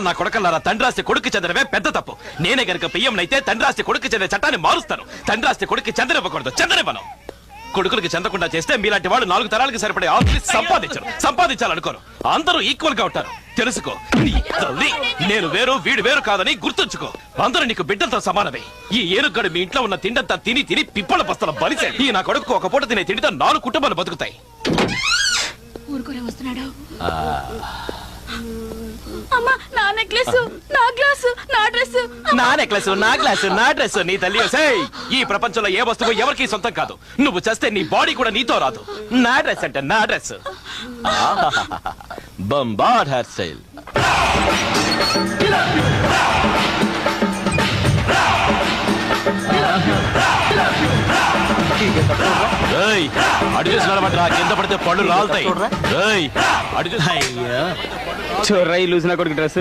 నా కొడకల్లారా తండ్రాస్తి కొడుకు చెందడమే పెద్ద తప్పు. నేనే గనక పియ్యంనైతే తండ్రాస్తి కొడుకు చెందే చట్టాన్ని మారుస్తాను. తండ్రాస్తి కొడుకు చెందనివ్వకూడదు, చెందనివ్వను. కొడుకులకి చెందకుండా చేస్తే మీలాంటి వాళ్ళు 4 తరాలకి సరిపడే ఆస్తి సంపాదించాలనుకోరు. అందరూ ఈక్వల్ గా ఉంటారు. తెలుసుకో, నేను వేరు వీడు వేరు కాదని గుర్తుంచుకో. అందరూ నీకు బిడ్డలతో సమానమే. ఈ ఏనుగడు మీ ఇంట్లో ఉన్న తిండంతా తిని తిని పిప్పల బస్తల బలిసే. ఈ నా కొడుకు ఒక పూట తినే తిండితో 4 కుటుంబాలు బతుకుతాయి. అమ్మా, నా నెక్లెస్, నా గ్లాసు, నా డ్రెస్. నా నెక్లెస్, నా గ్లాస్, నా డ్రెస్ నీ తల్లి. ఈ ప్రపంచంలో ఏ వస్తువు ఎవరికి సొంతం కాదు. నువ్వు చేస్తే నీ బాడీ కూడా నీతో రాదు. నా డ్రెస్ అంటే నా డ్రెస్. బంబాడ్ hair style. అడుగు చూసినారా, కింద పడితే పళ్ళు రాలుతాయి. అడుగు చొర్రై లూసిన కొడుకు డ్రెస్